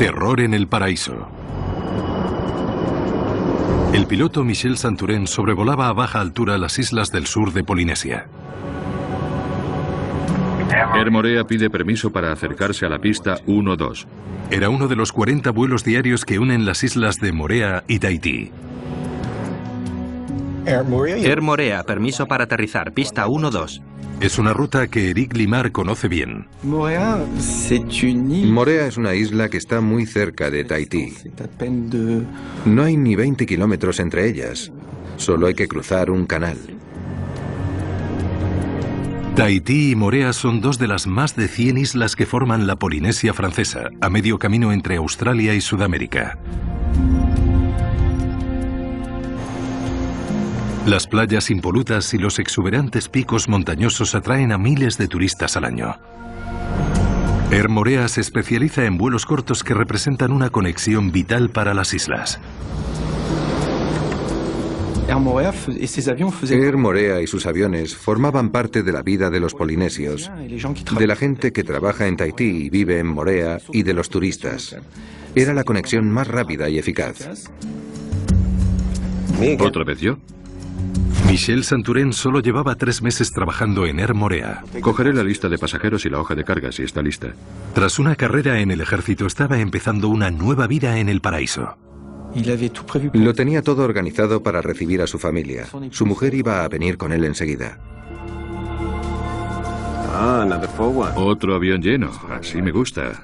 Terror en el paraíso. El piloto Michel Santorin sobrevolaba a baja altura las islas del sur de Polinesia. Air Morea pide permiso para acercarse a la pista 1-2. Era uno de los 40 vuelos diarios que unen las islas de Moorea y Tahití. Air Morea, permiso para aterrizar, pista 1-2. Es una ruta que Eric Limar conoce bien. Moorea es una isla que está muy cerca de Tahití. No hay ni 20 kilómetros entre ellas. Solo hay que cruzar un canal. Tahití y Moorea son dos de las más de 100 islas que forman la Polinesia francesa, a medio camino entre Australia y Sudamérica. Las playas impolutas y los exuberantes picos montañosos atraen a miles de turistas al año. Air Morea se especializa en vuelos cortos que representan una conexión vital para las islas. Air Morea y sus aviones formaban parte de la vida de los polinesios, de la gente que trabaja en Tahití y vive en Moorea y de los turistas. Era la conexión más rápida y eficaz. ¿Otra vez yo? Michel Santorin solo llevaba 3 meses trabajando en Air Morea. Cogeré la lista de pasajeros y la hoja de carga si está lista. Tras una carrera en el ejército, estaba empezando una nueva vida en el paraíso. Lo tenía todo organizado para recibir a su familia. Su mujer iba a venir con él enseguida. Otro avión lleno, así me gusta.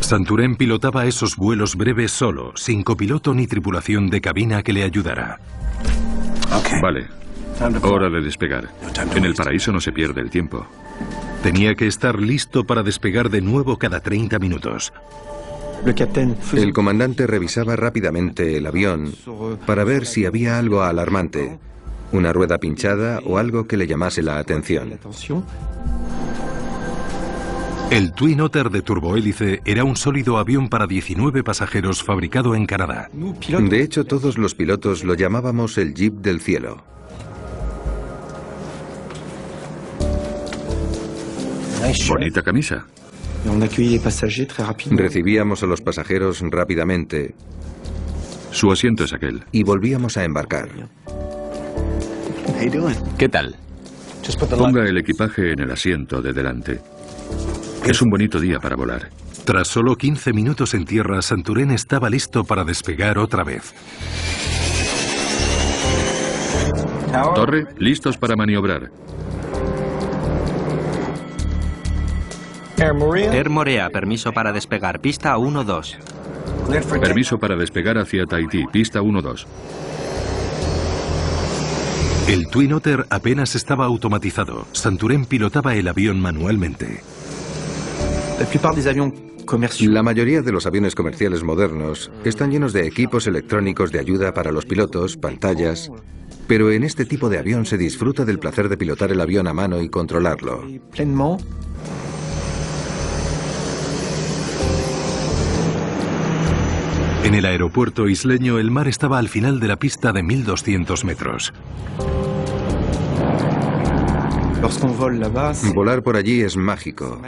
Santorin pilotaba esos vuelos breves solo, sin copiloto ni tripulación de cabina que le ayudara. Vale, hora de despegar. En el paraíso no se pierde el tiempo. Tenía que estar listo para despegar de nuevo cada 30 minutos. El comandante revisaba rápidamente el avión para ver si había algo alarmante, una rueda pinchada o algo que le llamase la atención. El Twin Otter de turbohélice era un sólido avión para 19 pasajeros fabricado en Canadá. De hecho, todos los pilotos lo llamábamos el Jeep del cielo. Bonita camisa. Recibíamos a los pasajeros rápidamente. Su asiento es aquel. Y volvíamos a embarcar. ¿Qué tal? Ponga el equipaje en el asiento de delante. Es un bonito día para volar. Tras solo 15 minutos en tierra, Santorin estaba listo para despegar otra vez. Torre, listos para maniobrar. Air Morea, permiso para despegar, pista 1-2. Permiso para despegar hacia Tahití, pista 1-2. El Twin Otter apenas estaba automatizado. Santorin pilotaba el avión manualmente. La mayoría de los aviones comerciales modernos están llenos de equipos electrónicos de ayuda para los pilotos, pantallas, pero en este tipo de avión se disfruta del placer de pilotar el avión a mano y controlarlo. En el aeropuerto isleño, el mar estaba al final de la pista de 1200 metros. Volar por allí es mágico.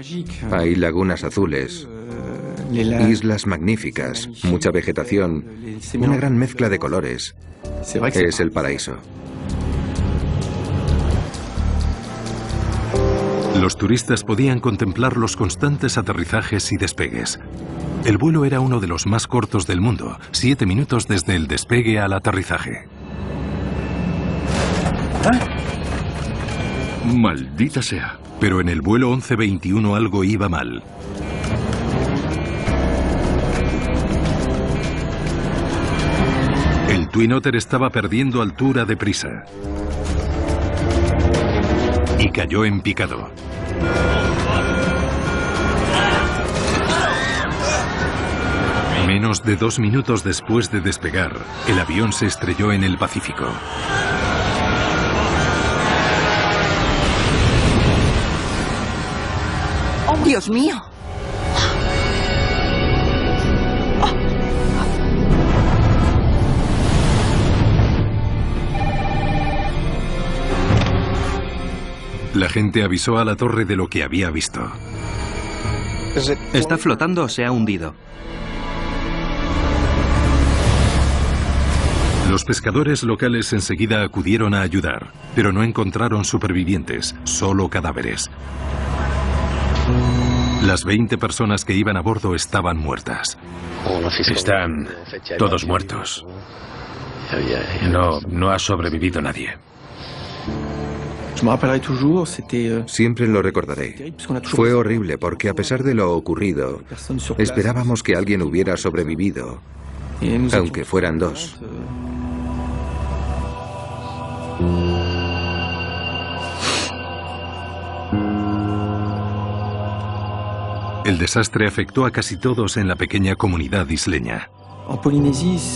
Hay lagunas azules, islas magníficas, mucha vegetación, una gran mezcla de colores. Es el paraíso. Los turistas podían contemplar los constantes aterrizajes y despegues. El vuelo era uno de los más cortos del mundo, 7 minutos desde el despegue al aterrizaje. Maldita sea. Pero en el vuelo 1121 algo iba mal. El Twin Otter estaba perdiendo altura deprisa. Y cayó en picado. Menos de 2 minutos después de despegar, el avión se estrelló en el Pacífico. ¡Dios mío! La gente avisó a la torre de lo que había visto. ¿Está flotando o se ha hundido? Los pescadores locales enseguida acudieron a ayudar, pero no encontraron supervivientes, solo cadáveres. Las 20 personas que iban a bordo estaban muertas. Están todos muertos. No ha sobrevivido nadie. Siempre lo recordaré. Fue horrible porque a pesar de lo ocurrido, esperábamos que alguien hubiera sobrevivido, aunque fueran dos. El desastre afectó a casi todos en la pequeña comunidad isleña.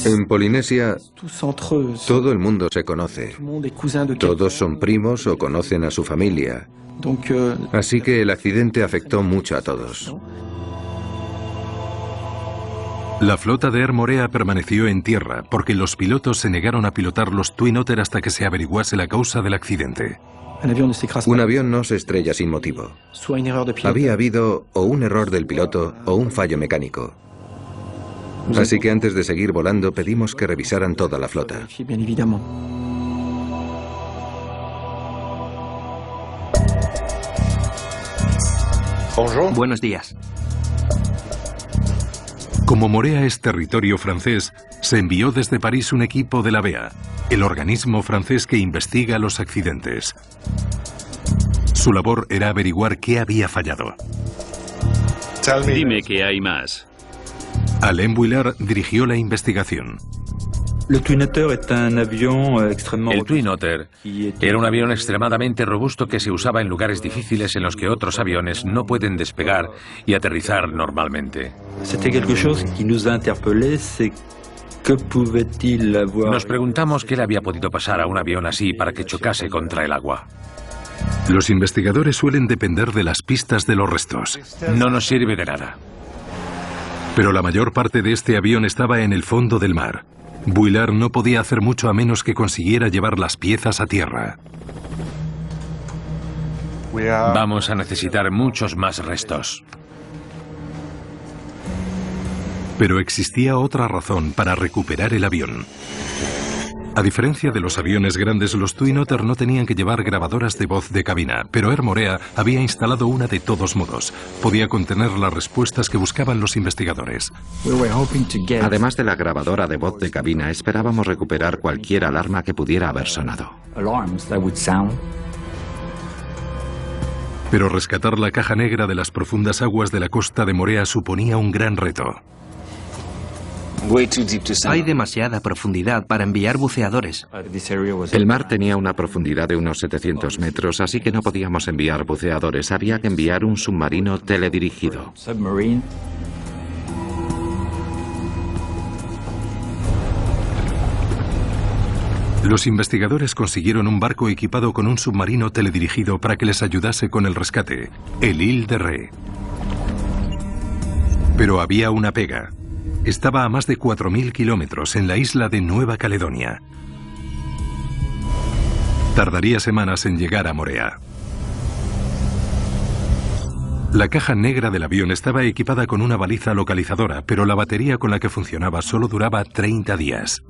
En Polinesia, todo el mundo se conoce. Todos son primos o conocen a su familia. Así que el accidente afectó mucho a todos. La flota de Air Morea permaneció en tierra porque los pilotos se negaron a pilotar los Twin Otter hasta que se averiguase la causa del accidente. Un avión no se estrella sin motivo. Había habido o un error del piloto o un fallo mecánico. Así que antes de seguir volando pedimos que revisaran toda la flota. Buenos días. Como Morea es territorio francés, se envió desde París un equipo de la BEA, el organismo francés que investiga los accidentes. Su labor era averiguar qué había fallado. Dime qué hay más. Alain Bouillard dirigió la investigación. El Twin Otter era un avión extremadamente robusto que se usaba en lugares difíciles en los que otros aviones no pueden despegar y aterrizar normalmente. Nos preguntamos qué le había podido pasar a un avión así para que chocase contra el agua. Los investigadores suelen depender de las pistas de los restos. No nos sirve de nada. Pero la mayor parte de este avión estaba en el fondo del mar. Bouillard no podía hacer mucho a menos que consiguiera llevar las piezas a tierra. Vamos a necesitar muchos más restos. Pero existía otra razón para recuperar el avión. A diferencia de los aviones grandes, los Twin Otter no tenían que llevar grabadoras de voz de cabina, pero Air Morea había instalado una de todos modos. Podía contener las respuestas que buscaban los investigadores. Además de la grabadora de voz de cabina, esperábamos recuperar cualquier alarma que pudiera haber sonado. Pero rescatar la caja negra de las profundas aguas de la costa de Morea suponía un gran reto. Hay demasiada profundidad para enviar buceadores. El mar tenía una profundidad de unos 700 metros, así que no podíamos enviar buceadores. Había que enviar un submarino teledirigido. Los investigadores consiguieron un barco equipado con un submarino teledirigido para que les ayudase con el rescate, el Ile de Ré. Pero había una pega. Estaba a más de 4.000 kilómetros en la isla de Nueva Caledonia. Tardaría semanas en llegar a Morea. La caja negra del avión estaba equipada con una baliza localizadora, pero la batería con la que funcionaba solo duraba 30 días.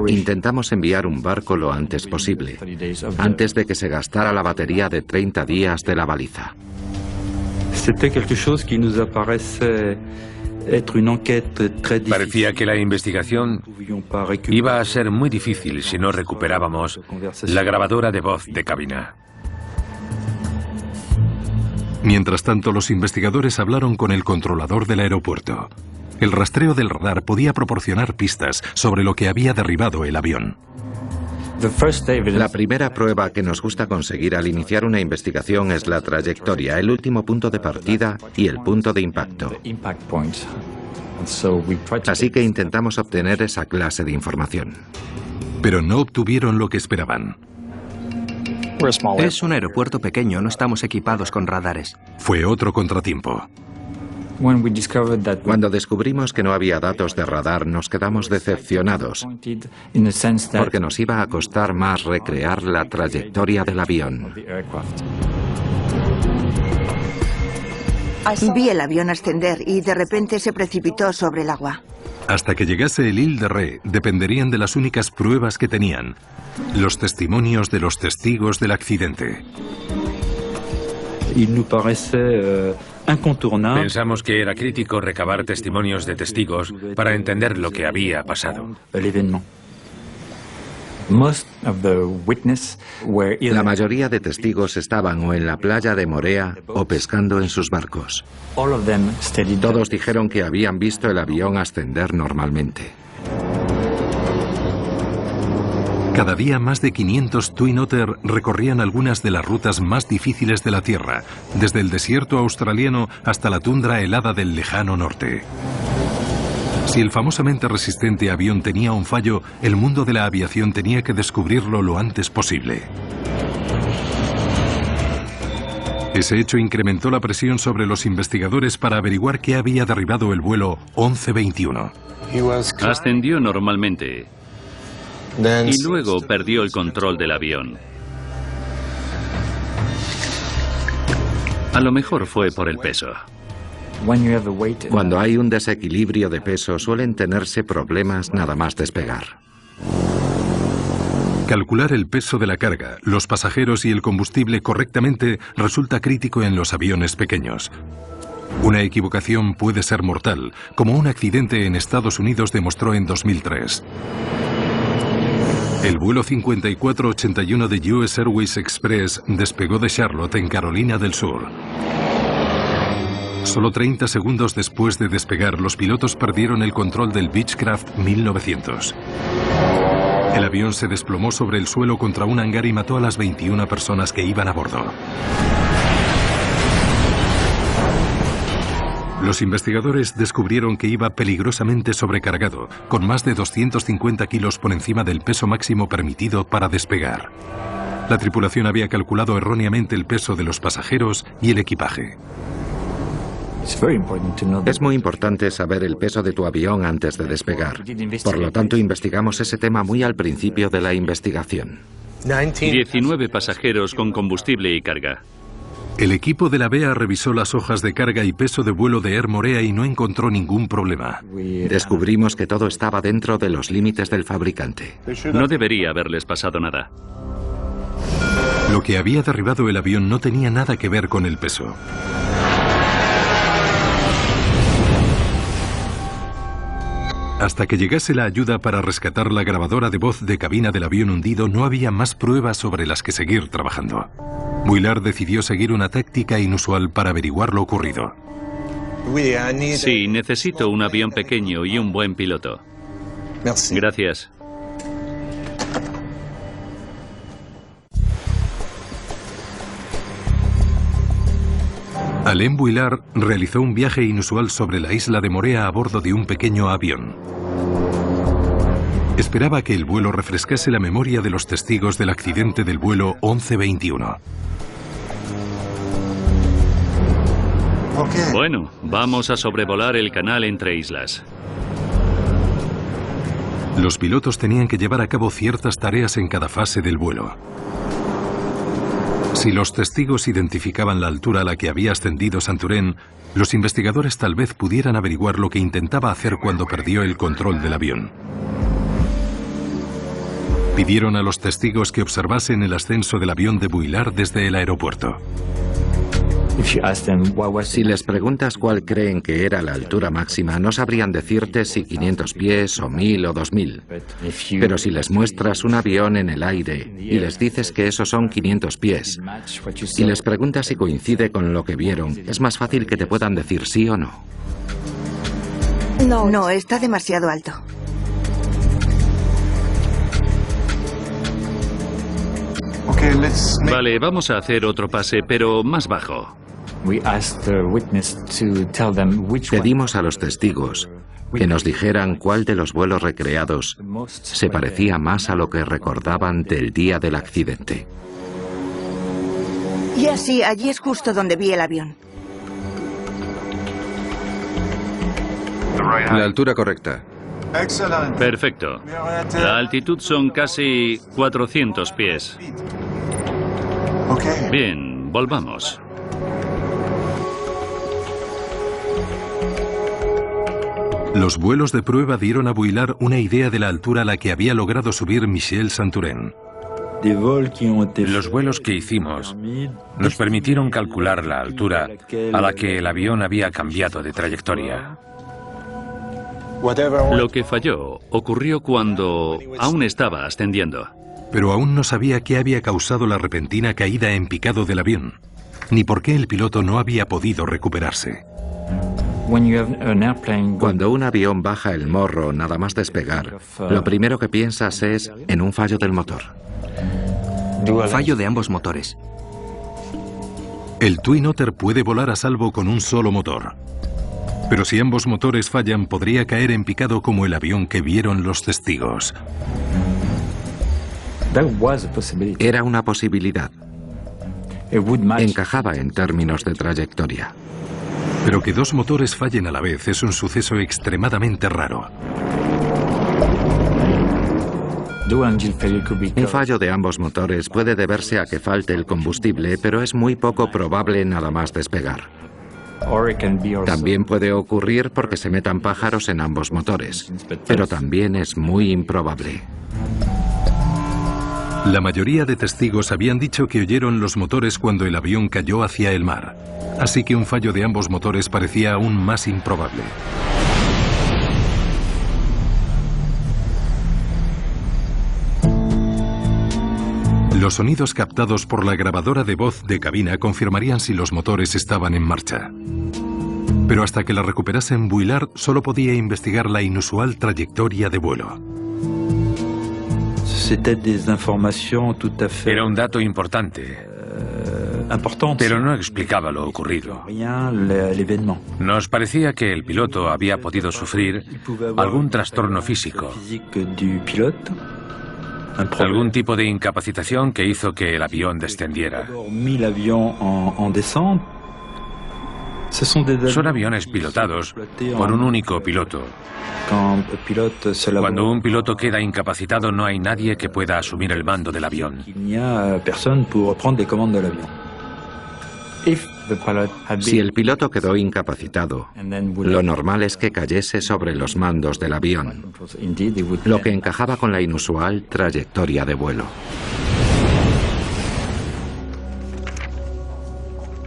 Intentamos enviar un barco lo antes posible, antes de que se gastara la batería de 30 días de la baliza. Parecía que la investigación iba a ser muy difícil si no recuperábamos la grabadora de voz de cabina. Mientras tanto, los investigadores hablaron con el controlador del aeropuerto. El rastreo del radar podía proporcionar pistas sobre lo que había derribado el avión. La primera prueba que nos gusta conseguir al iniciar una investigación es la trayectoria, el último punto de partida y el punto de impacto. Así que intentamos obtener esa clase de información. Pero no obtuvieron lo que esperaban. Es un aeropuerto pequeño, no estamos equipados con radares. Fue otro contratiempo. Cuando descubrimos que no había datos de radar, nos quedamos decepcionados, porque nos iba a costar más recrear la trayectoria del avión. Vi el avión ascender y de repente se precipitó sobre el agua. Hasta que llegase el Ile de Ré, dependerían de las únicas pruebas que tenían: los testimonios de los testigos del accidente. Pensamos que era crítico recabar testimonios de testigos para entender lo que había pasado. La mayoría de testigos estaban o en la playa de Moorea o pescando en sus barcos. Todos dijeron que habían visto el avión ascender normalmente. Cada día más de 500 Twin Otter recorrían algunas de las rutas más difíciles de la Tierra, desde el desierto australiano hasta la tundra helada del lejano norte. Si el famosamente resistente avión tenía un fallo, el mundo de la aviación tenía que descubrirlo lo antes posible. Ese hecho incrementó la presión sobre los investigadores para averiguar qué había derribado el vuelo 1121. Ascendió normalmente y luego perdió el control del avión. A lo mejor fue por el peso. Cuando hay un desequilibrio de peso suelen tenerse problemas nada más despegar. Calcular el peso de la carga, los pasajeros y el combustible correctamente resulta crítico en los aviones pequeños. Una equivocación puede ser mortal, como un accidente en Estados Unidos demostró en 2003. El vuelo 5481 de US Airways Express despegó de Charlotte, en Carolina del Sur. Solo 30 segundos después de despegar, los pilotos perdieron el control del Beechcraft 1900. El avión se desplomó sobre el suelo contra un hangar y mató a las 21 personas que iban a bordo. Los investigadores descubrieron que iba peligrosamente sobrecargado, con más de 250 kilos por encima del peso máximo permitido para despegar. La tripulación había calculado erróneamente el peso de los pasajeros y el equipaje. Es muy importante saber el peso de tu avión antes de despegar. Por lo tanto, investigamos ese tema muy al principio de la investigación. 19 pasajeros con combustible y carga. El equipo de la BEA revisó las hojas de carga y peso de vuelo de Air Moorea y no encontró ningún problema. Descubrimos que todo estaba dentro de los límites del fabricante. No debería haberles pasado nada. Lo que había derribado el avión no tenía nada que ver con el peso. Hasta que llegase la ayuda para rescatar la grabadora de voz de cabina del avión hundido, no había más pruebas sobre las que seguir trabajando. Willard decidió seguir una táctica inusual para averiguar lo ocurrido. Sí, necesito un avión pequeño y un buen piloto. Gracias. Alain Willard realizó un viaje inusual sobre la isla de Moorea a bordo de un pequeño avión. Esperaba que el vuelo refrescase la memoria de los testigos del accidente del vuelo 1121. Bueno, vamos a sobrevolar el canal entre islas. Los pilotos tenían que llevar a cabo ciertas tareas en cada fase del vuelo. Si los testigos identificaban la altura a la que había ascendido Santorin, los investigadores tal vez pudieran averiguar lo que intentaba hacer cuando perdió el control del avión. Pidieron a los testigos que observasen el ascenso del avión de Willard desde el aeropuerto. Si les preguntas cuál creen que era la altura máxima, no sabrían decirte si 500 pies o 1000 o 2000. Pero si les muestras un avión en el aire y les dices que esos son 500 pies, y les preguntas si coincide con lo que vieron, es más fácil que te puedan decir sí o no. No, está demasiado alto. Vale, vamos a hacer otro pase, pero más bajo. Pedimos a los testigos que nos dijeran cuál de los vuelos recreados se parecía más a lo que recordaban del día del accidente. Y así, allí es justo donde vi el avión. La altura correcta. Perfecto. La altitud son casi 400 pies. Bien, volvamos. Los vuelos de prueba dieron a Vuillard una idea de la altura a la que había logrado subir Michel Santorin. Los vuelos que hicimos nos permitieron calcular la altura a la que el avión había cambiado de trayectoria. Lo que falló ocurrió cuando aún estaba ascendiendo. Pero aún no sabía qué había causado la repentina caída en picado del avión, ni por qué el piloto no había podido recuperarse. Cuando un avión baja el morro nada más despegar, lo primero que piensas es en un fallo del motor. Fallo de ambos motores. El Twin Otter puede volar a salvo con un solo motor. Pero si ambos motores fallan, podría caer en picado como el avión que vieron los testigos. Era una posibilidad. Encajaba en términos de trayectoria. Pero que dos motores fallen a la vez es un suceso extremadamente raro. Un fallo de ambos motores puede deberse a que falte el combustible, pero es muy poco probable nada más despegar. También puede ocurrir porque se metan pájaros en ambos motores, pero también es muy improbable. La mayoría de testigos habían dicho que oyeron los motores cuando el avión cayó hacia el mar, así que un fallo de ambos motores parecía aún más improbable. Los sonidos captados por la grabadora de voz de cabina confirmarían si los motores estaban en marcha. Pero hasta que la recuperasen, Vuillard solo podía investigar la inusual trayectoria de vuelo. Era un dato importante, pero no explicaba lo ocurrido. Nos parecía que el piloto había podido sufrir algún trastorno físico, algún tipo de incapacitación que hizo que el avión descendiera. Son aviones pilotados por un único piloto. Cuando un piloto queda incapacitado, no hay nadie que pueda asumir el mando del avión. Si el piloto quedó incapacitado, lo normal es que cayese sobre los mandos del avión, lo que encajaba con la inusual trayectoria de vuelo.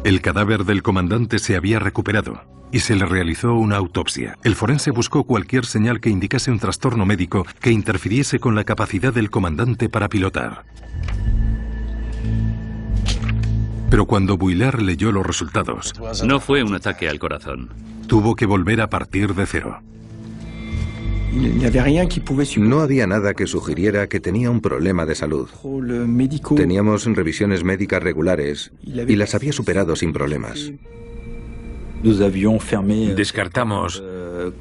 El cadáver del comandante se había recuperado y se le realizó una autopsia. El forense buscó cualquier señal que indicase un trastorno médico que interfiriese con la capacidad del comandante para pilotar. Pero cuando Vuillard leyó los resultados, no fue un ataque al corazón. Tuvo que volver a partir de cero. No había nada que sugiriera que tenía un problema de salud. Teníamos revisiones médicas regulares y las había superado sin problemas. Descartamos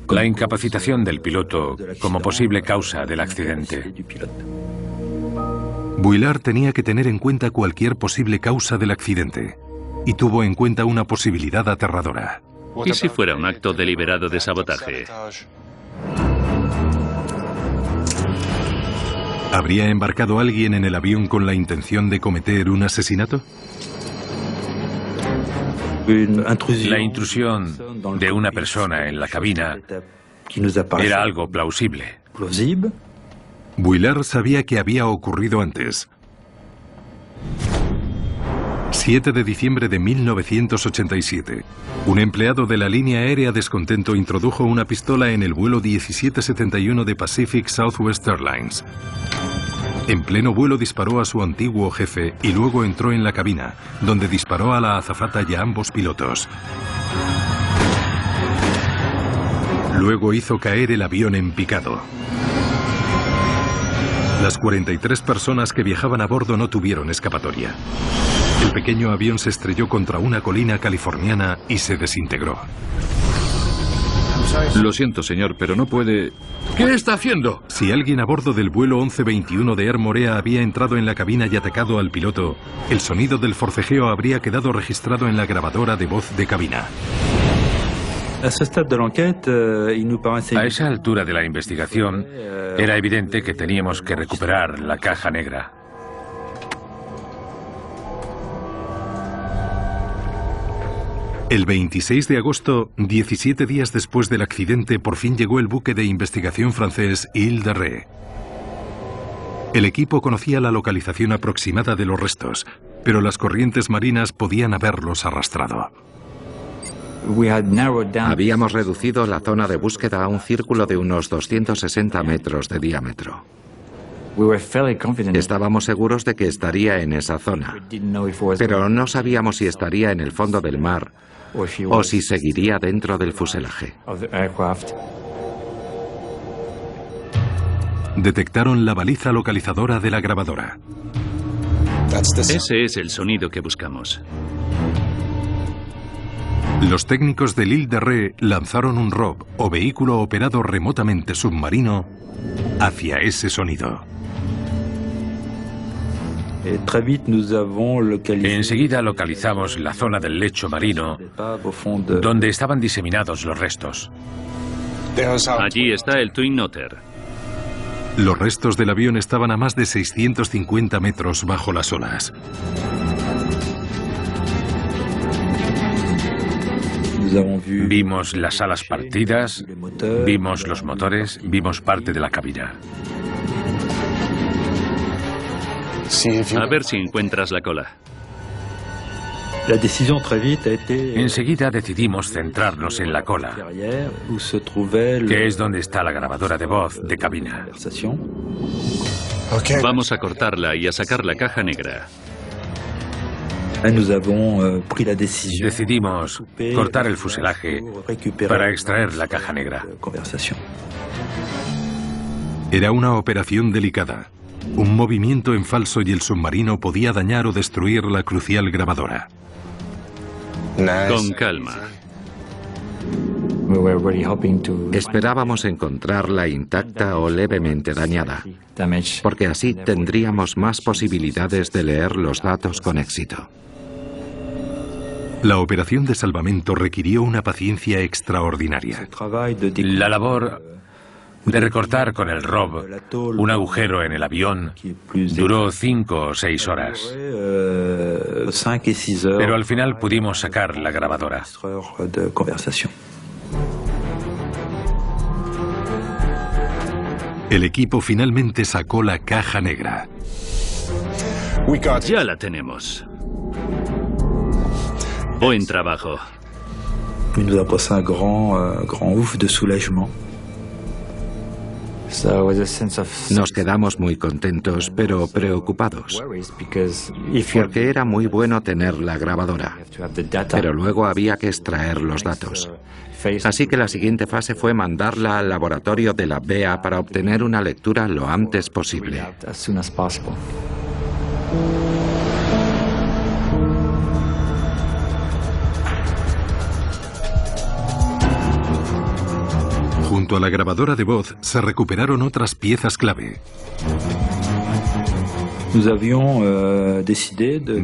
la incapacitación del piloto como posible causa del accidente. Vuillard tenía que tener en cuenta cualquier posible causa del accidente y tuvo en cuenta una posibilidad aterradora. ¿Y si fuera un acto deliberado de sabotaje? ¿Habría embarcado alguien en el avión con la intención de cometer un asesinato? La intrusión de una persona en la cabina era algo plausible. Vuillard sabía que había ocurrido antes. 7 de diciembre de 1987. Un empleado de la línea aérea descontento introdujo una pistola en el vuelo 1771 de Pacific Southwest Airlines. En pleno vuelo disparó a su antiguo jefe y luego entró en la cabina, donde disparó a la azafata y a ambos pilotos. Luego hizo caer el avión en picado. Las 43 personas que viajaban a bordo no tuvieron escapatoria. El pequeño avión se estrelló contra una colina californiana y se desintegró. Lo siento, señor, pero no puede... ¿Qué está haciendo? Si alguien a bordo del vuelo 1121 de Air Morea había entrado en la cabina y atacado al piloto, el sonido del forcejeo habría quedado registrado en la grabadora de voz de cabina. A esa altura de la investigación, era evidente que teníamos que recuperar la caja negra. El 26 de agosto, 17 días después del accidente, por fin llegó el buque de investigación francés Ile de Ré. El equipo conocía la localización aproximada de los restos, pero las corrientes marinas podían haberlos arrastrado. Habíamos reducido la zona de búsqueda a un círculo de unos 260 metros de diámetro. Estábamos seguros de que estaría en esa zona, pero no sabíamos si estaría en el fondo del mar o si seguiría dentro del fuselaje. Detectaron la baliza localizadora de la grabadora. Ese es el sonido que buscamos. Los técnicos del Ile de Ré lanzaron un ROV, o vehículo operado remotamente submarino, hacia ese sonido. Enseguida localizamos la zona del lecho marino donde estaban diseminados los restos. Allí está el Twin Otter. Los restos del avión estaban a más de 650 metros bajo las olas. Vimos las alas partidas, vimos los motores, vimos parte de la cabina. A ver si encuentras la cola. Enseguida decidimos centrarnos en la cola, que es donde está la grabadora de voz de cabina. Vamos a cortarla y a sacar la caja negra. Decidimos cortar el fuselaje para extraer la caja negra. Era una operación delicada. Un movimiento en falso y el submarino podía dañar o destruir la crucial grabadora. Con calma. Esperábamos encontrarla intacta o levemente dañada, porque así tendríamos más posibilidades de leer los datos con éxito. La operación de salvamento requirió una paciencia extraordinaria. La labor de recortar con el ROV un agujero en el avión duró 5 o 6 horas. Pero al final pudimos sacar la grabadora. El equipo finalmente sacó la caja negra. Ya la tenemos. Buen trabajo. Nous a passé un grand ouf de soulagement. Nos quedamos muy contentos, pero preocupados, porque era muy bueno tener la grabadora, pero luego había que extraer los datos. Así que la siguiente fase fue mandarla al laboratorio de la BEA para obtener una lectura lo antes posible. Junto a la grabadora de voz se recuperaron otras piezas clave.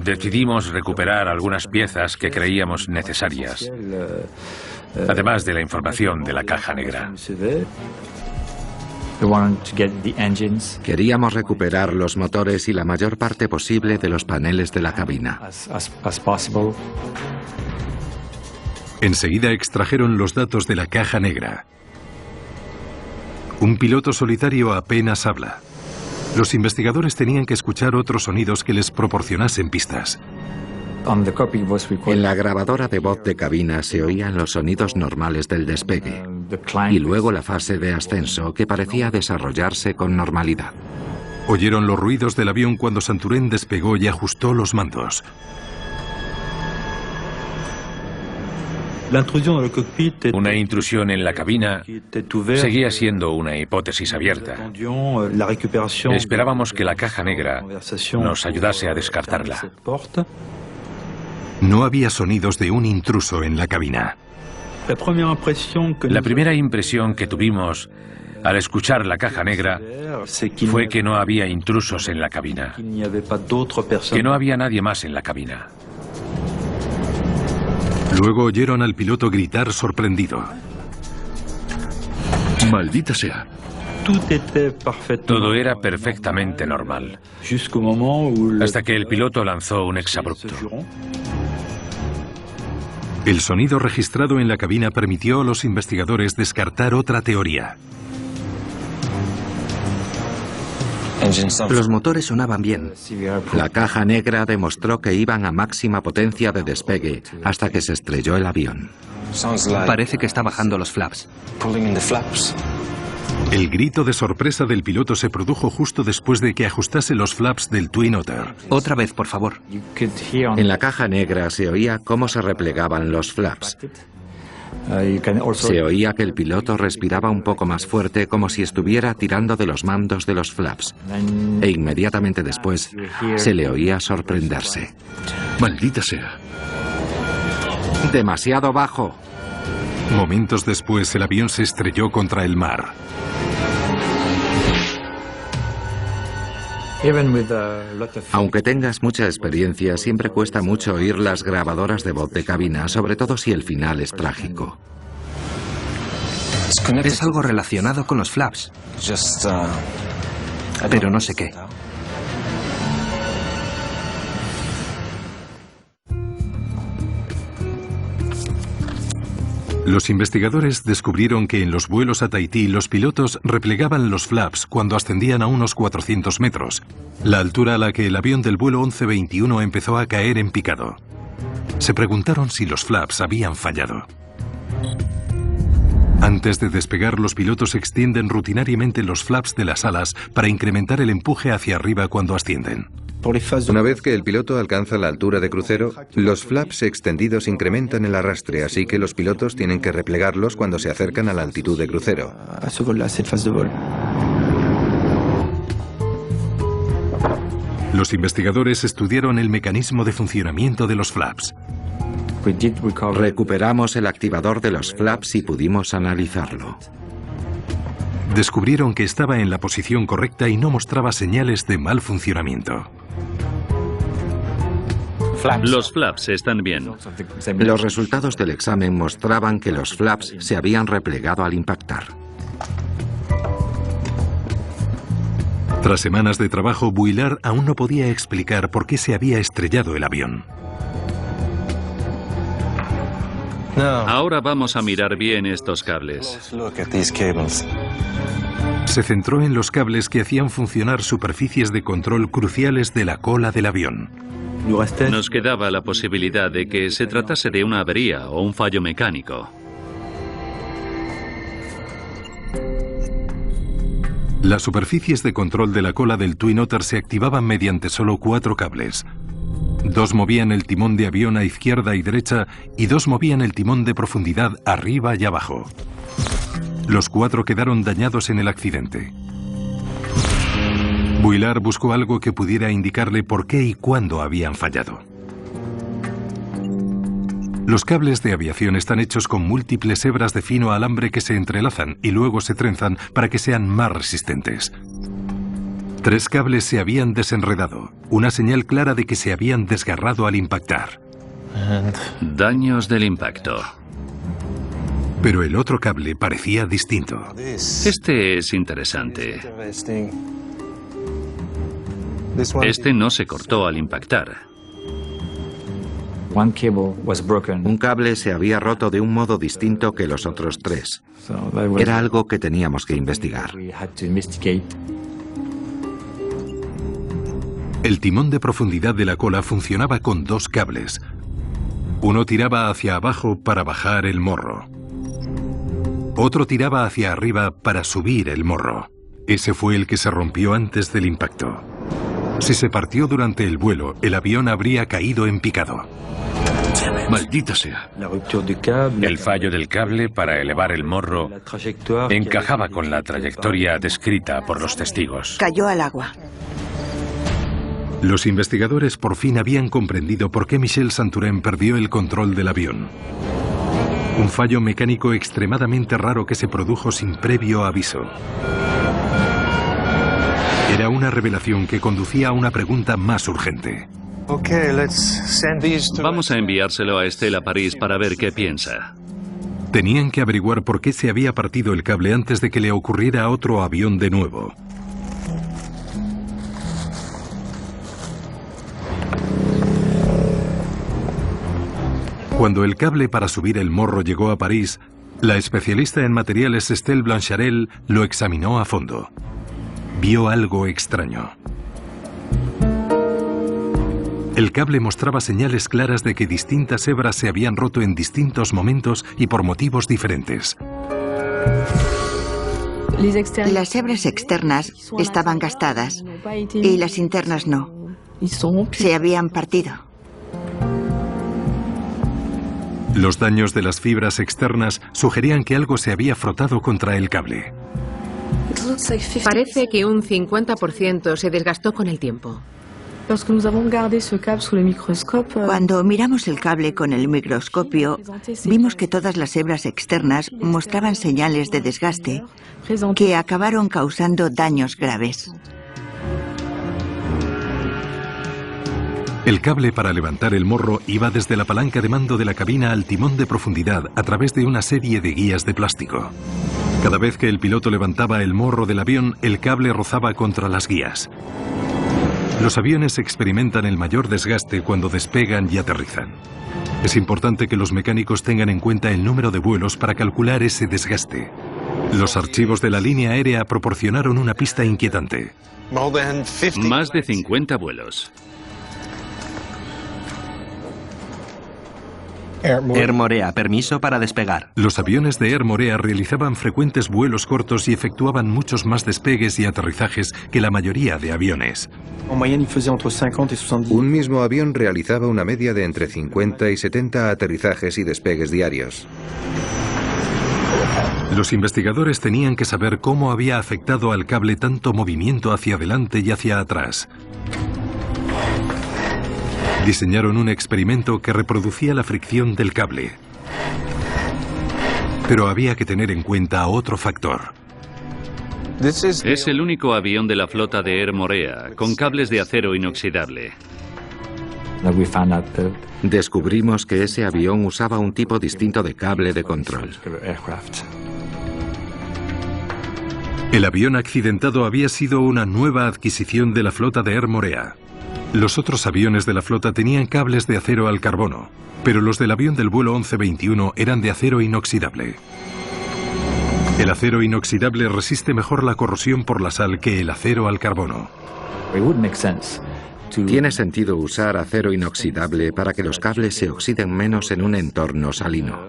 Decidimos recuperar algunas piezas que creíamos necesarias, además de la información de la caja negra. Queríamos recuperar los motores y la mayor parte posible de los paneles de la cabina. Enseguida extrajeron los datos de la caja negra. Un piloto solitario apenas habla. Los investigadores tenían que escuchar otros sonidos que les proporcionasen pistas. En la grabadora de voz de cabina se oían los sonidos normales del despegue y luego la fase de ascenso, que parecía desarrollarse con normalidad. Oyeron los ruidos del avión cuando Santurén despegó y ajustó los mandos. Una intrusión en la cabina seguía siendo una hipótesis abierta. Esperábamos que la caja negra nos ayudase a descartarla. No había sonidos de un intruso en la cabina. La primera impresión que tuvimos al escuchar la caja negra fue que no había intrusos en la cabina, que no había nadie más en la cabina. Luego oyeron al piloto gritar sorprendido. ¡Maldita sea! Todo era perfectamente normal, hasta que el piloto lanzó un exabrupto. El sonido registrado en la cabina permitió a los investigadores descartar otra teoría. Los motores sonaban bien. La caja negra demostró que iban a máxima potencia de despegue hasta que se estrelló el avión. Parece que está bajando los flaps. El grito de sorpresa del piloto se produjo justo después de que ajustase los flaps del Twin Otter. Otra vez, por favor. En la caja negra se oía cómo se replegaban los flaps. Se oía que el piloto respiraba un poco más fuerte, como si estuviera tirando de los mandos de los flaps. E inmediatamente después se le oía sorprenderse. ¡Maldita sea! ¡Demasiado bajo! Momentos después, el avión se estrelló contra el mar. Aunque tengas mucha experiencia, siempre cuesta mucho oír las grabadoras de voz de cabina, sobre todo si el final es trágico. Es algo relacionado con los flaps. Pero no sé qué. Los investigadores descubrieron que en los vuelos a Tahití los pilotos replegaban los flaps cuando ascendían a unos 400 metros, la altura a la que el avión del vuelo 1121 empezó a caer en picado. Se preguntaron si los flaps habían fallado. Antes de despegar, los pilotos extienden rutinariamente los flaps de las alas para incrementar el empuje hacia arriba cuando ascienden. Una vez que el piloto alcanza la altura de crucero, los flaps extendidos incrementan el arrastre, así que los pilotos tienen que replegarlos cuando se acercan a la altitud de crucero. Los investigadores estudiaron el mecanismo de funcionamiento de los flaps. Recuperamos el activador de los flaps y pudimos analizarlo. Descubrieron que estaba en la posición correcta y no mostraba señales de mal funcionamiento. Los flaps están bien. Los resultados del examen mostraban que los flaps se habían replegado al impactar. Tras semanas de trabajo, Vuillard aún no podía explicar por qué se había estrellado el avión. Ahora vamos a mirar bien estos cables. Se centró en los cables que hacían funcionar superficies de control cruciales de la cola del avión. Nos quedaba la posibilidad de que se tratase de una avería o un fallo mecánico. Las superficies de control de la cola del Twin Otter se activaban mediante solo 4 cables. 2 movían el timón de avión a izquierda y derecha y 2 movían el timón de profundidad arriba y abajo. Los 4 quedaron dañados en el accidente. Vuillard buscó algo que pudiera indicarle por qué y cuándo habían fallado. Los cables de aviación están hechos con múltiples hebras de fino alambre que se entrelazan y luego se trenzan para que sean más resistentes. 3 cables se habían desenredado, una señal clara de que se habían desgarrado al impactar. Daños del impacto. Pero el otro cable parecía distinto. Este es interesante. Este no se cortó al impactar. Un cable se había roto de un modo distinto que los otros 3. Era algo que teníamos que investigar. El timón de profundidad de la cola funcionaba con 2 cables. Uno tiraba hacia abajo para bajar el morro. Otro tiraba hacia arriba para subir el morro. Ese fue el que se rompió antes del impacto. Si se partió durante el vuelo, el avión habría caído en picado. ¡Maldita sea! El fallo del cable para elevar el morro encajaba con la trayectoria descrita por los testigos. Cayó al agua. Los investigadores por fin habían comprendido por qué Michel Santorin perdió el control del avión. Un fallo mecánico extremadamente raro que se produjo sin previo aviso. Era una revelación que conducía a una pregunta más urgente. Vamos a enviárselo a Estelle a París para ver qué piensa. Tenían que averiguar por qué se había partido el cable antes de que le ocurriera a otro avión de nuevo. Cuando el cable para subir el morro llegó a París, la especialista en materiales Estelle Blancharel lo examinó a fondo. Vio algo extraño. El cable mostraba señales claras de que distintas hebras se habían roto en distintos momentos y por motivos diferentes. Las hebras externas estaban gastadas y las internas no. Se habían partido. Los daños de las fibras externas sugerían que algo se había frotado contra el cable. Parece que un 50% se desgastó con el tiempo. Cuando miramos el cable con el microscopio, vimos que todas las hebras externas mostraban señales de desgaste que acabaron causando daños graves. El cable para levantar el morro iba desde la palanca de mando de la cabina al timón de profundidad a través de una serie de guías de plástico. Cada vez que el piloto levantaba el morro del avión, el cable rozaba contra las guías. Los aviones experimentan el mayor desgaste cuando despegan y aterrizan. Es importante que los mecánicos tengan en cuenta el número de vuelos para calcular ese desgaste. Los archivos de la línea aérea proporcionaron una pista inquietante. Más de 50 vuelos. Air Morea, permiso para despegar. Los aviones de Air Morea realizaban frecuentes vuelos cortos y efectuaban muchos más despegues y aterrizajes que la mayoría de aviones. Un mismo avión realizaba una media de entre 50 y 70 aterrizajes y despegues diarios. Los investigadores tenían que saber cómo había afectado al cable tanto movimiento hacia adelante y hacia atrás. Diseñaron un experimento que reproducía la fricción del cable. Pero había que tener en cuenta otro factor. Es el único avión de la flota de Air Morea con cables de acero inoxidable. Descubrimos que ese avión usaba un tipo distinto de cable de control. El avión accidentado había sido una nueva adquisición de la flota de Air Morea. Los otros aviones de la flota tenían cables de acero al carbono, pero los del avión del vuelo 1121 eran de acero inoxidable. El acero inoxidable resiste mejor la corrosión por la sal que el acero al carbono. Tiene sentido usar acero inoxidable para que los cables se oxiden menos en un entorno salino.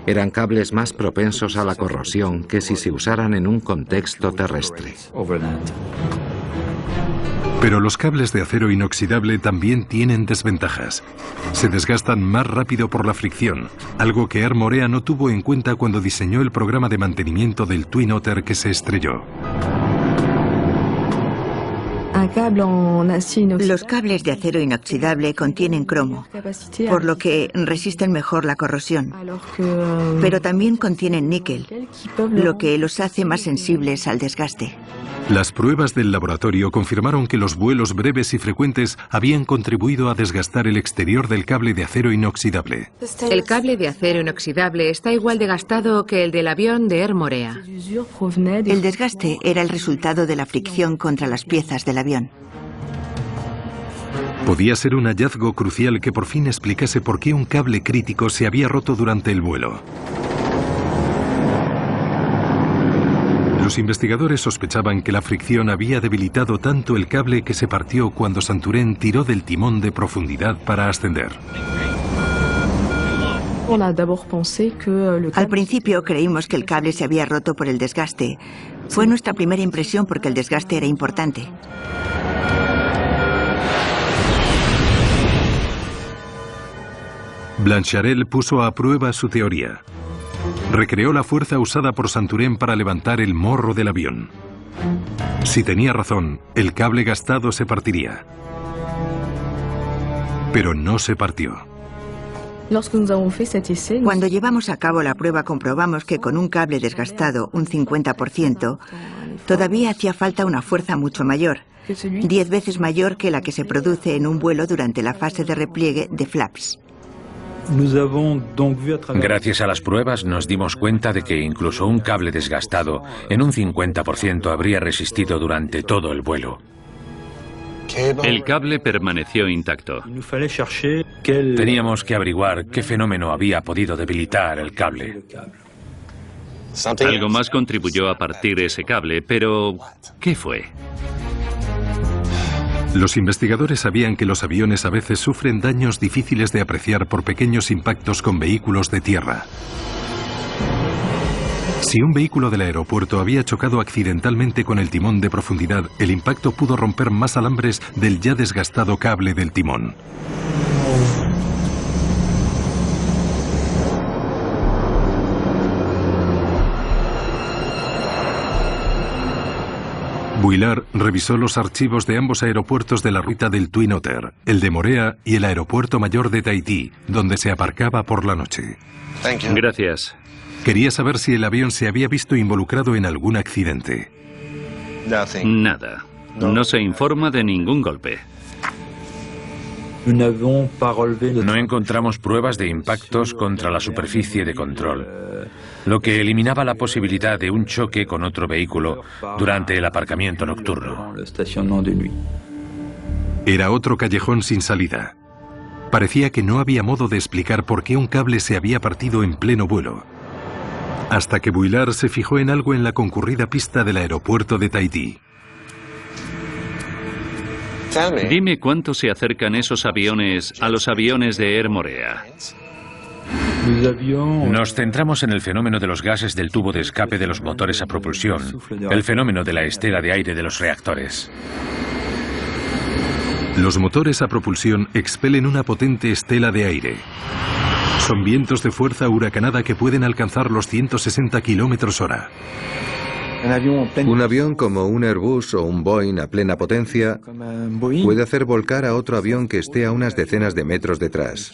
Eran cables más propensos a la corrosión que si se usaran en un contexto terrestre. Pero los cables de acero inoxidable también tienen desventajas. Se desgastan más rápido por la fricción, algo que Air Morea no tuvo en cuenta cuando diseñó el programa de mantenimiento del Twin Otter que se estrelló. Los cables de acero inoxidable contienen cromo, por lo que resisten mejor la corrosión. Pero también contienen níquel, lo que los hace más sensibles al desgaste. Las pruebas del laboratorio confirmaron que los vuelos breves y frecuentes habían contribuido a desgastar el exterior del cable de acero inoxidable. El cable de acero inoxidable está igual de gastado que el del avión de Air Morea. El desgaste era el resultado de la fricción contra las piezas del avión. Podía ser un hallazgo crucial que por fin explicase por qué un cable crítico se había roto durante el vuelo. Los investigadores sospechaban que la fricción había debilitado tanto el cable que se partió cuando Santurén tiró del timón de profundidad para ascender. Al principio creímos que el cable se había roto por el desgaste. Fue nuestra primera impresión porque el desgaste era importante. Blancharel puso a prueba su teoría. Recreó la fuerza usada por Santurén para levantar el morro del avión. Si tenía razón, el cable gastado se partiría. Pero no se partió. Cuando llevamos a cabo la prueba comprobamos que con un cable desgastado un 50%, todavía hacía falta una fuerza mucho mayor, 10 veces mayor que la que se produce en un vuelo durante la fase de repliegue de flaps. Gracias a las pruebas nos dimos cuenta de que incluso un cable desgastado en un 50% habría resistido durante todo el vuelo. El cable permaneció intacto. Teníamos que averiguar qué fenómeno había podido debilitar el cable. Algo más contribuyó a partir ese cable, pero ¿qué fue? Los investigadores sabían que los aviones a veces sufren daños difíciles de apreciar por pequeños impactos con vehículos de tierra. Si un vehículo del aeropuerto había chocado accidentalmente con el timón de profundidad, el impacto pudo romper más alambres del ya desgastado cable del timón. Vuillard revisó los archivos de ambos aeropuertos de la ruta del Twin Otter, el de Moorea y el aeropuerto mayor de Tahití, donde se aparcaba por la noche. Gracias. Quería saber si el avión se había visto involucrado en algún accidente. Nada. No se informa de ningún golpe. No encontramos pruebas de impactos contra la superficie de control, lo que eliminaba la posibilidad de un choque con otro vehículo durante el aparcamiento nocturno. Era otro callejón sin salida. Parecía que no había modo de explicar por qué un cable se había partido en pleno vuelo. Hasta que Vuillard se fijó en algo en la concurrida pista del aeropuerto de Tahití. Dime cuánto se acercan esos aviones a los aviones de Air Moorea. Nos centramos en el fenómeno de los gases del tubo de escape de los motores a propulsión, el fenómeno de la estela de aire de los reactores. Los motores a propulsión expelen una potente estela de aire. Son vientos de fuerza huracanada que pueden alcanzar los 160 km/h. Un avión como un Airbus o un Boeing a plena potencia puede hacer volcar a otro avión que esté a unas decenas de metros detrás.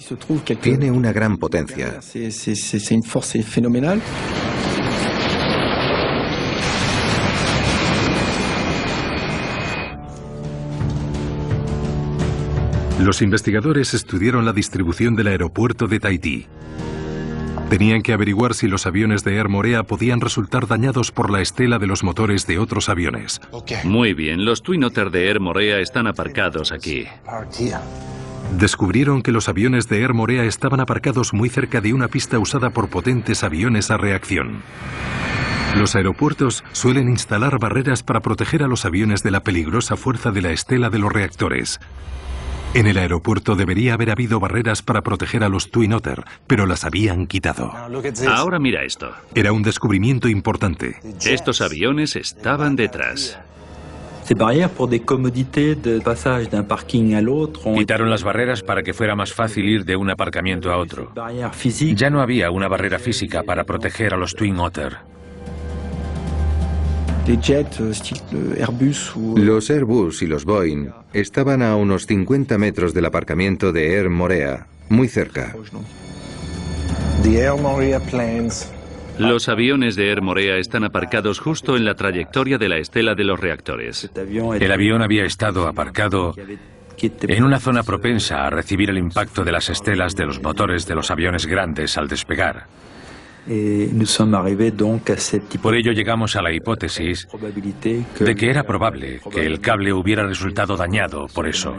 Tiene una gran potencia. Los investigadores estudiaron la distribución del aeropuerto de Tahití. Tenían que averiguar si los aviones de Air Moorea podían resultar dañados por la estela de los motores de otros aviones. Muy bien, los Twin Otter de Air Moorea están aparcados aquí. Descubrieron que los aviones de Air Moorea estaban aparcados muy cerca de una pista usada por potentes aviones a reacción. Los aeropuertos suelen instalar barreras para proteger a los aviones de la peligrosa fuerza de la estela de los reactores. En el aeropuerto debería haber habido barreras para proteger a los Twin Otter, pero las habían quitado. Ahora mira esto. Era un descubrimiento importante. Estos aviones estaban detrás. Quitaron las barreras para que fuera más fácil ir de un aparcamiento a otro. Ya no había una barrera física para proteger a los Twin Otter. Los Airbus y los Boeing estaban a unos 50 metros del aparcamiento de Air Moorea, muy cerca. Los aviones de Air Moorea están aparcados justo en la trayectoria de la estela de los reactores. El avión había estado aparcado en una zona propensa a recibir el impacto de las estelas de los motores de los aviones grandes al despegar. Por ello llegamos a la hipótesis de que era probable que el cable hubiera resultado dañado por eso.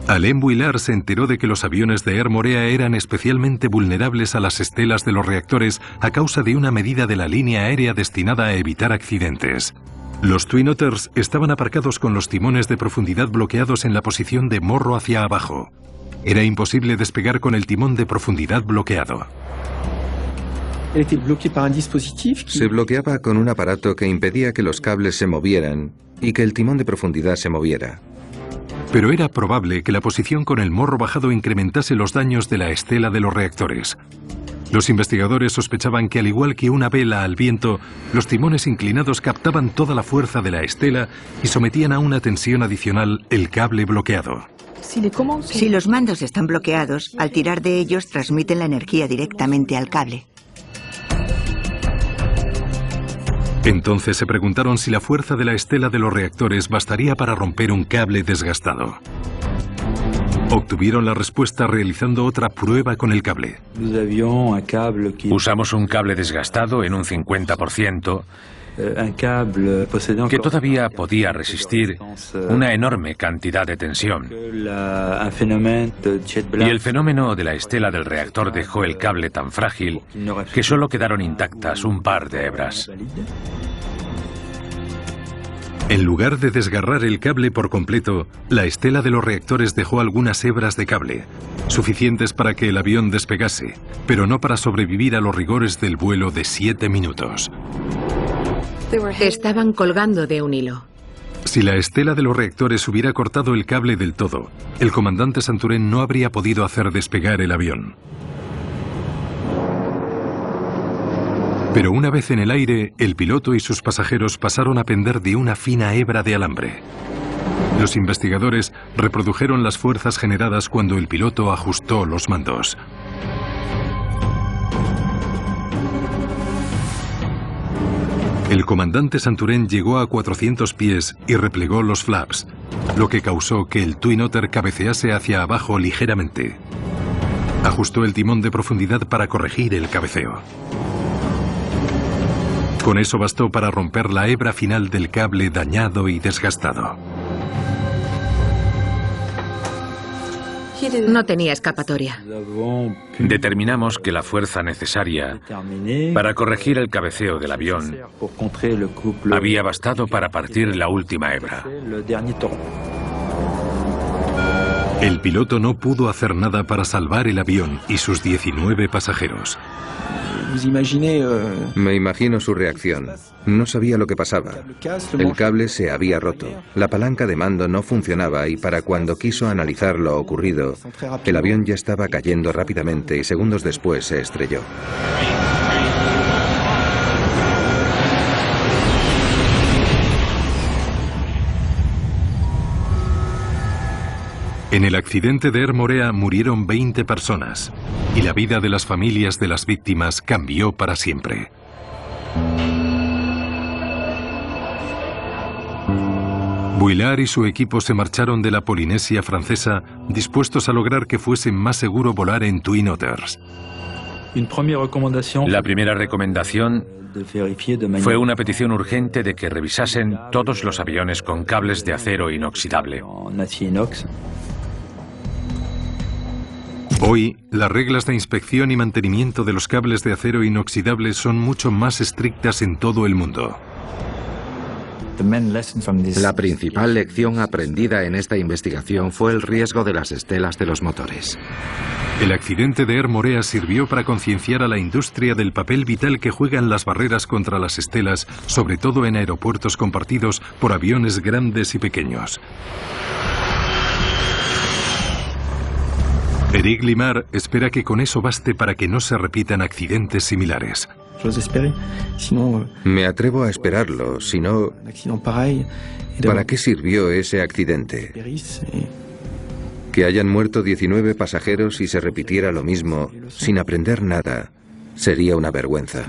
Alain Vuillard se enteró de que los aviones de Air Moorea eran especialmente vulnerables a las estelas de los reactores a causa de una medida de la línea aérea destinada a evitar accidentes. Los Twin Otters estaban aparcados con los timones de profundidad bloqueados en la posición de morro hacia abajo. Era imposible despegar con el timón de profundidad bloqueado. Se bloqueaba con un aparato que impedía que los cables se movieran y que el timón de profundidad se moviera. Pero era probable que la posición con el morro bajado incrementase los daños de la estela de los reactores. Los investigadores sospechaban que, al igual que una vela al viento, los timones inclinados captaban toda la fuerza de la estela y sometían a una tensión adicional el cable bloqueado. Si los mandos están bloqueados, al tirar de ellos transmiten la energía directamente al cable. Entonces se preguntaron si la fuerza de la estela de los reactores bastaría para romper un cable desgastado. Obtuvieron la respuesta realizando otra prueba con el cable. Usamos un cable desgastado en un 50%, que todavía podía resistir una enorme cantidad de tensión. Y el fenómeno de la estela del reactor dejó el cable tan frágil que solo quedaron intactas un par de hebras. En lugar de desgarrar el cable por completo, la estela de los reactores dejó algunas hebras de cable, suficientes para que el avión despegase, pero no para sobrevivir a los rigores del vuelo de 7 minutos. Estaban colgando de un hilo. Si la estela de los reactores hubiera cortado el cable del todo, el comandante Santurén no habría podido hacer despegar el avión. Pero una vez en el aire, el piloto y sus pasajeros pasaron a pender de una fina hebra de alambre. Los investigadores reprodujeron las fuerzas generadas cuando el piloto ajustó los mandos. El comandante Santurén llegó a 400 pies y replegó los flaps, lo que causó que el Twin Otter cabecease hacia abajo ligeramente. Ajustó el timón de profundidad para corregir el cabeceo. Con eso bastó para romper la hebra final del cable dañado y desgastado. No tenía escapatoria. Determinamos que la fuerza necesaria para corregir el cabeceo del avión había bastado para partir la última hebra. El piloto no pudo hacer nada para salvar el avión y sus 19 pasajeros. Me imagino su reacción. No sabía lo que pasaba. El cable se había roto. La palanca de mando no funcionaba y para cuando quiso analizar lo ocurrido, el avión ya estaba cayendo rápidamente y segundos después se estrelló. En el accidente de Air Morea murieron 20 personas y la vida de las familias de las víctimas cambió para siempre. Vuillard y su equipo se marcharon de la Polinesia francesa dispuestos a lograr que fuese más seguro volar en Twin Otters. La primera recomendación fue una petición urgente de que revisasen todos los aviones con cables de acero inoxidable. Hoy, las reglas de inspección y mantenimiento de los cables de acero inoxidable son mucho más estrictas en todo el mundo. La principal lección aprendida en esta investigación fue el riesgo de las estelas de los motores. El accidente de Air Morea sirvió para concienciar a la industria del papel vital que juegan las barreras contra las estelas, sobre todo en aeropuertos compartidos por aviones grandes y pequeños. Eric Limar espera que con eso baste para que no se repitan accidentes similares. Me atrevo a esperarlo, si no, ¿para qué sirvió ese accidente? Que hayan muerto 19 pasajeros y se repitiera lo mismo sin aprender nada sería una vergüenza.